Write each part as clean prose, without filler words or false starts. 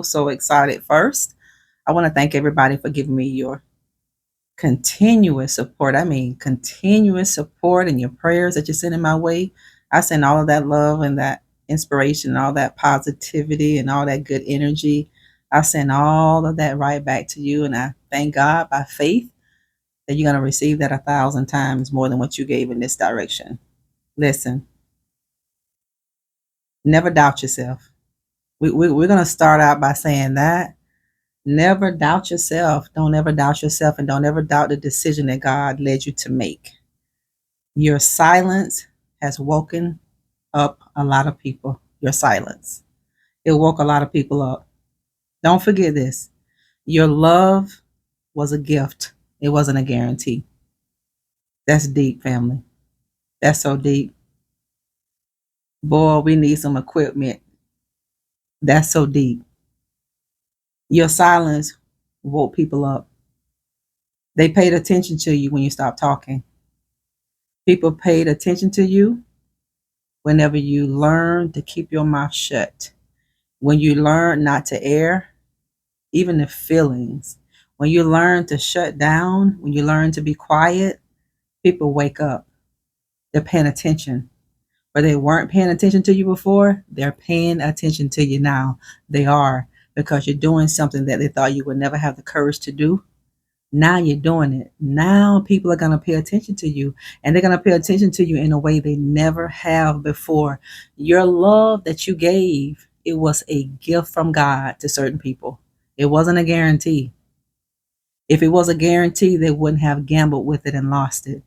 So excited first. I want to thank everybody for giving me your continuous support. I mean, continuous support and your prayers that you're sending my way. I send all of that love and that inspiration and all that positivity and all that good energy. I send all of that right back to you. And I thank God by faith that you're going to receive that 1,000 times more than what you gave in this direction. Listen, never doubt yourself. We're going to start out by saying that. Never doubt yourself. Don't ever doubt yourself, and don't ever doubt the decision that God led you to make. Your silence has woken up a lot of people. Your silence. It woke a lot of people up. Don't forget this. Your love was a gift. It wasn't a guarantee. That's deep, family. That's so deep. Boy, we need some equipment. That's so deep. Your silence woke people up. They paid attention to you when you stopped talking. People paid attention to you whenever you learn to keep your mouth shut. When you learn not to air, even the feelings. When you learn to shut down, when you learn to be quiet, people wake up. They're paying attention. Where they weren't paying attention to you before, they're paying attention to you now. They are, because you're doing something that they thought you would never have the courage to do. Now you're doing it. Now people are going to pay attention to you, and they're going to pay attention to you in a way they never have before. Your love that you gave, it was a gift from God to certain people. It wasn't a guarantee. If it was a guarantee, they wouldn't have gambled with it and lost it.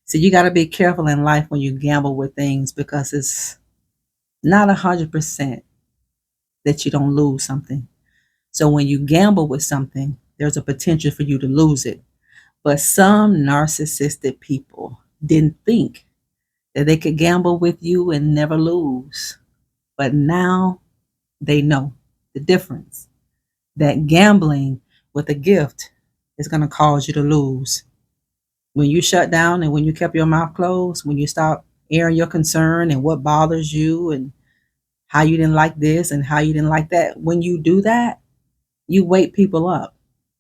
So you got to be careful in life when you gamble with things, because it's not 100% that you don't lose something. So when you gamble with something, there's a potential for you to lose it. But some narcissistic people didn't think that they could gamble with you and never lose. But now they know the difference. That gambling with a gift is going to cause you to lose. When you shut down and when you kept your mouth closed, when you stop airing your concern and what bothers you and how you didn't like this and how you didn't like that, when you do that, you wake people up.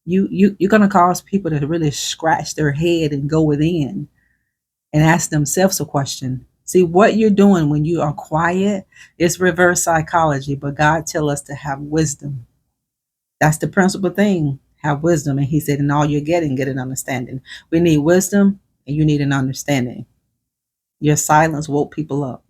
You're going to cause people to really scratch their head and go within and ask themselves a question. See, what you're doing when you are quiet is reverse psychology, but God tell us to have wisdom. That's the principal thing. Have wisdom. And he said, in all you're getting, get an understanding. We need wisdom, and you need an understanding. Your silence woke people up.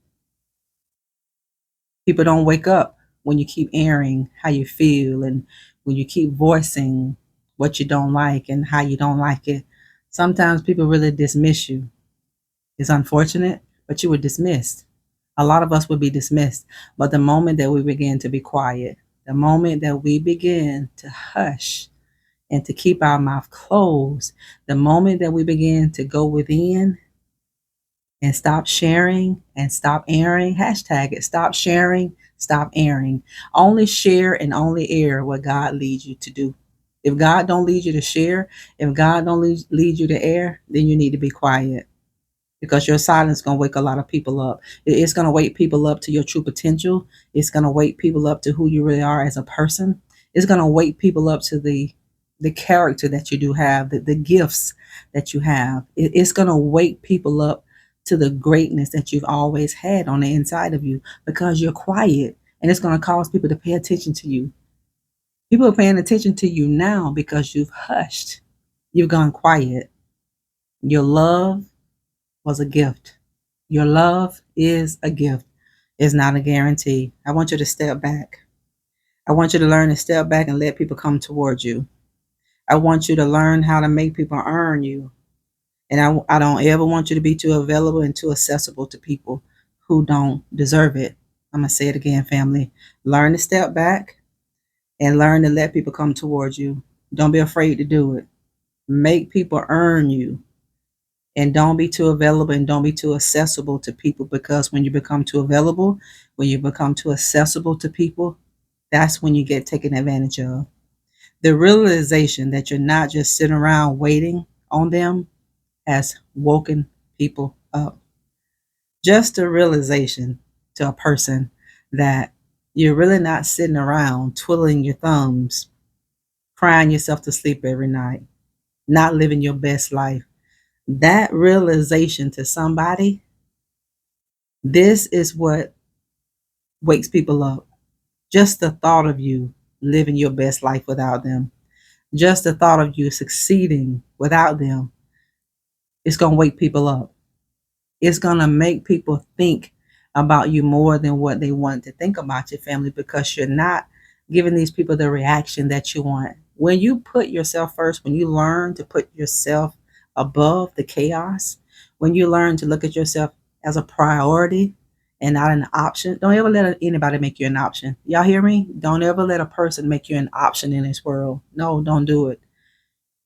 People don't wake up when you keep airing how you feel, and when you keep voicing what you don't like and how you don't like it. Sometimes people really dismiss you. It's unfortunate, but you were dismissed. A lot of us would be dismissed. But the moment that we begin to be quiet, the moment that we begin to hush and to keep our mouth closed, the moment that we begin to go within and stop sharing and stop airing, hashtag it, stop sharing, stop airing. Only share and only air what God leads you to do. If God don't lead you to share, if God don't lead you to air, then you need to be quiet, because your silence is going to wake a lot of people up. It's going to wake people up to your true potential. It's going to wake people up to who you really are as a person. It's going to wake people up to the character that you do have, the gifts that you have. It's going to wake people up to the greatness that you've always had on the inside of you, because you're quiet, and it's going to cause people to pay attention to you. People are paying attention to you now because you've hushed. You've gone quiet. Your love was a gift. Your love is a gift. It's not a guarantee. I want you to step back. I want you to learn to step back and let people come towards you. I want you to learn how to make people earn you. And I don't ever want you to be too available and too accessible to people who don't deserve it. I'm going to say it again, family. Learn to step back and learn to let people come towards you. Don't be afraid to do it. Make people earn you. And don't be too available and don't be too accessible to people, because when you become too available, when you become too accessible to people, that's when you get taken advantage of. The realization that you're not just sitting around waiting on them has woken people up. Just a realization to a person that You're really not sitting around twiddling your thumbs, crying yourself to sleep every night, not living your best life. That realization to somebody, this is what wakes people up. Just the thought of you living your best life without them, just the thought of you succeeding without them, it's going to wake people up. It's going to make people think about you more than what they want to think about your family, because you're not giving these people the reaction that you want. When you put yourself first, when you learn to put yourself above the chaos, when you learn to look at yourself as a priority and not an option, don't ever let anybody make you an option. Y'all hear me? Don't ever let a person make you an option in this world. No, don't do it.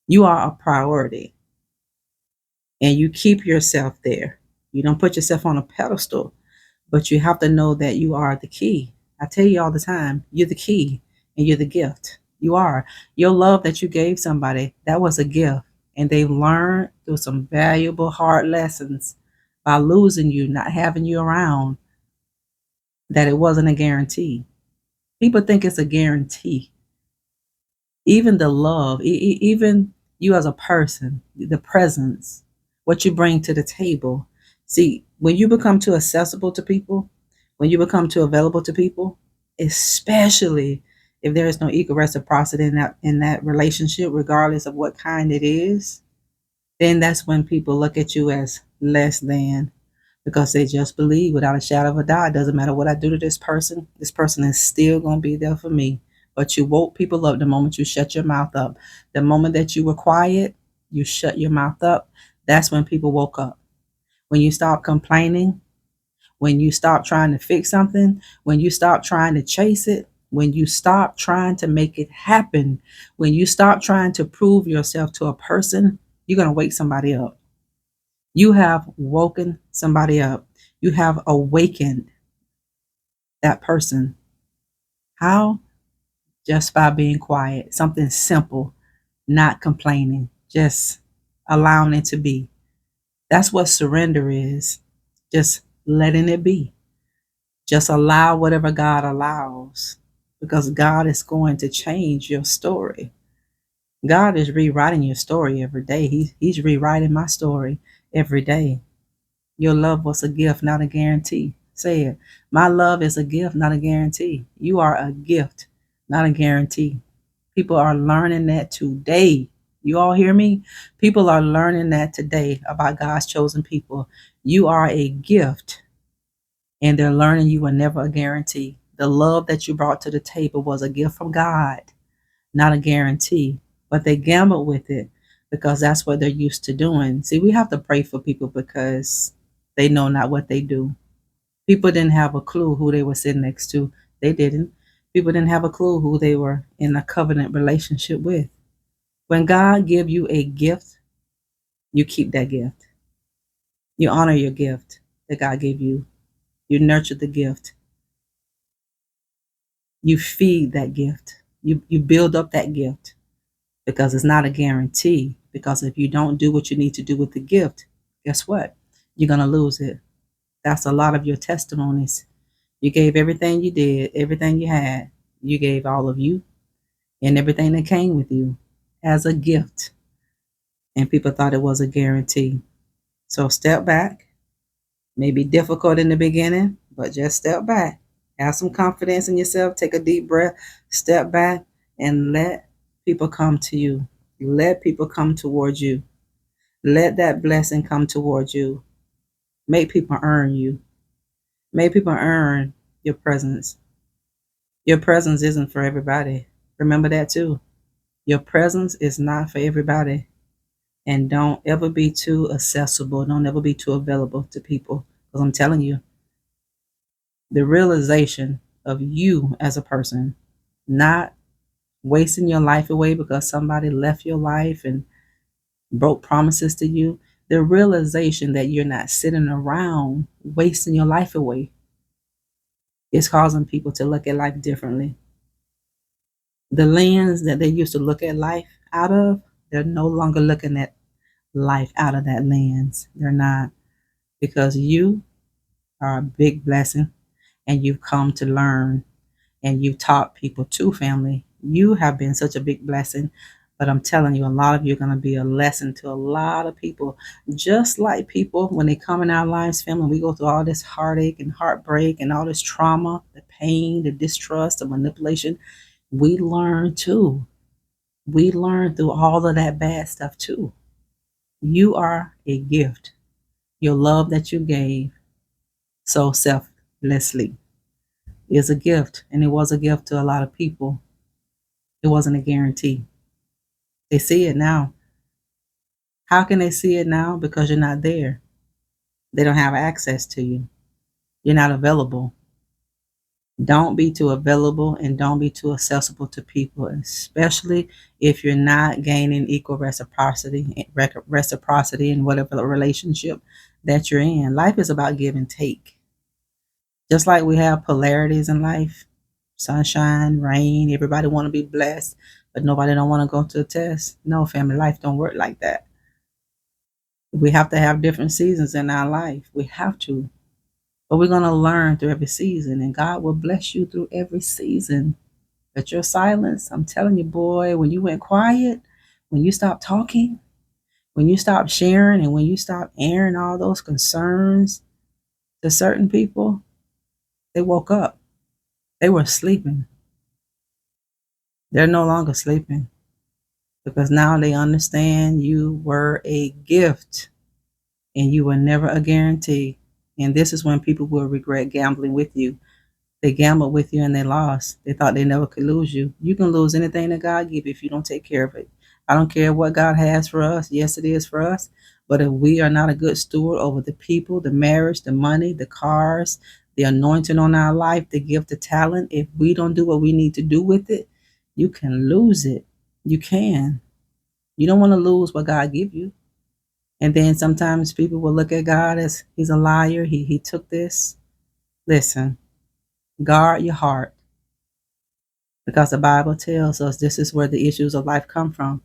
You are a priority, and you keep yourself there. You don't put yourself on a pedestal, but you have to know that you are the key. I tell you all the time, you're the key and you're the gift. You are. Your love that you gave somebody, that was a gift. And they learned through some valuable, hard lessons by losing you, not having you around, that it wasn't a guarantee. People think it's a guarantee. Even the love, even you as a person, the presence, what you bring to the table. See, when you become too accessible to people, when you become too available to people, especially if there is no equal reciprocity in that relationship, regardless of what kind it is, then that's when people look at you as less than, because they just believe without a shadow of a doubt, it doesn't matter what I do to this person is still going to be there for me. But you woke people up the moment you shut your mouth up. The moment that you were quiet, you shut your mouth up. That's when people woke up. When you stop complaining, when you stop trying to fix something, when you stop trying to chase it, when you stop trying to make it happen, when you stop trying to prove yourself to a person, you're going to wake somebody up. You have woken somebody up. You have awakened that person. How? Just by being quiet. Something simple, not complaining, just allowing it to be. That's what surrender is. Just letting it be. Just allow whatever God allows, because God is going to change your story. God is rewriting your story every day. He's rewriting my story every day. Your love was a gift, not a guarantee. Say it. My love is a gift, not a guarantee. You are a gift, not a guarantee. People are learning that today. You all hear me? People are learning that today about God's chosen people. You are a gift, and they're learning you were never a guarantee. The love that you brought to the table was a gift from God, not a guarantee. But they gambled with it because that's what they're used to doing. See, we have to pray for people because they know not what they do. People didn't have a clue who they were sitting next to. They didn't. People didn't have a clue who they were in a covenant relationship with. When God give you a gift, you keep that gift. You honor your gift that God gave you. You nurture the gift. You feed that gift. You build up that gift, because it's not a guarantee. Because if you don't do what you need to do with the gift, guess what? You're going to lose it. That's a lot of your testimonies. You gave everything you did, everything you had. You gave all of you and everything that came with you as a gift. And people thought it was a guarantee. So step back. May be difficult in the beginning, but just step back. Have some confidence in yourself. Take a deep breath. Step back and let people come to you. Let people come towards you. Let that blessing come towards you. Make people earn you. Make people earn your presence. Your presence isn't for everybody. Remember that too. Your presence is not for everybody. And don't ever be too accessible. Don't ever be too available to people. Because I'm telling you, the realization of you as a person, not wasting your life away because somebody left your life and broke promises to you, the realization that you're not sitting around wasting your life away is causing people to look at life differently. The lens that they used to look at life out of, they're no longer looking at life out of that lens. They're not, because you are a big blessing and you've come to learn. and you taught people to family. You have been such a big blessing. But I'm telling you, a lot of you are going to be a lesson to a lot of people. Just like people, when they come in our lives, family, we go through all this heartache and heartbreak and all this trauma, the pain, the distrust, the manipulation. We learn too. We learn through all of that bad stuff too. You are a gift. Your love that you gave so selflessly is a gift, and it was a gift to a lot of people. It wasn't a guarantee. They see it now. How can they see it now? Because you're not there. They don't have access to you. You're not available. Don't be too available and don't be too accessible to people, especially if you're not gaining equal reciprocity in whatever relationship that you're in. Life is about give and take. Just like we have polarities in life, sunshine, rain, everybody want to be blessed, but nobody don't want to go to a test. No, family, life don't work like that. We have to have different seasons in our life. We have to. But we're going to learn through every season, and God will bless you through every season. But your silence, I'm telling you, boy, when you went quiet, when you stopped talking, when you stopped sharing, and when you stopped airing all those concerns to certain people, they woke up. They were sleeping. They're no longer sleeping because now they understand you were a gift and you were never a guarantee. And this is when people will regret gambling with you. They gambled with you and they lost. They thought they never could lose you. You can lose anything that God gives you if you don't take care of it. I don't care what God has for us. Yes, it is for us. But if we are not a good steward over the people, the marriage, the money, the cars, the anointing on our life, the gift, the talent, if we don't do what we need to do with it, you can lose it. You can. You don't want to lose what God give you. And then sometimes people will look at God as he's a liar. He took this. Listen, guard your heart because the Bible tells us this is where the issues of life come from.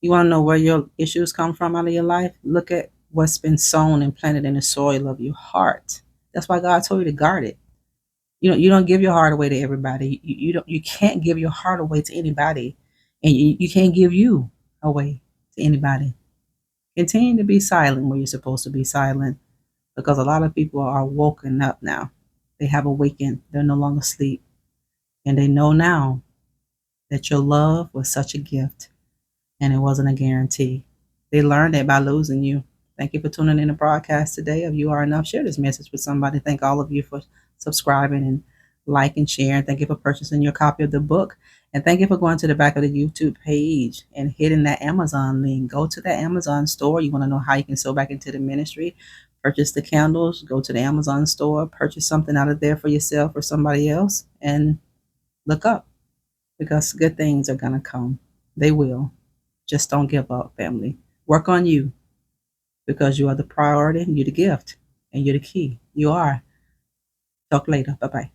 You want to know where your issues come from out of your life? Look at what's been sown and planted in the soil of your heart. That's why God told you to guard it. You don't give your heart away to everybody. You can't give your heart away to anybody, and you can't give you away to anybody. Continue to be silent where you're supposed to be silent because a lot of people are woken up now. They have awakened. They're no longer asleep, and they know now that your love was such a gift and it wasn't a guarantee. They learned it by losing you. Thank you for tuning in to broadcast today of You Are Enough. Share this message with somebody. Thank all of you for subscribing and like and share. Thank you for purchasing your copy of the book. And thank you for going to the back of the YouTube page and hitting that Amazon link. Go to that Amazon store. You want to know how you can sow back into the ministry. Purchase the candles. Go to the Amazon store. Purchase something out of there for yourself or somebody else. And look up because good things are going to come. They will. Just don't give up, family. Work on you because you are the priority, you're the gift, and you're the key. You are. Talk later. Bye bye.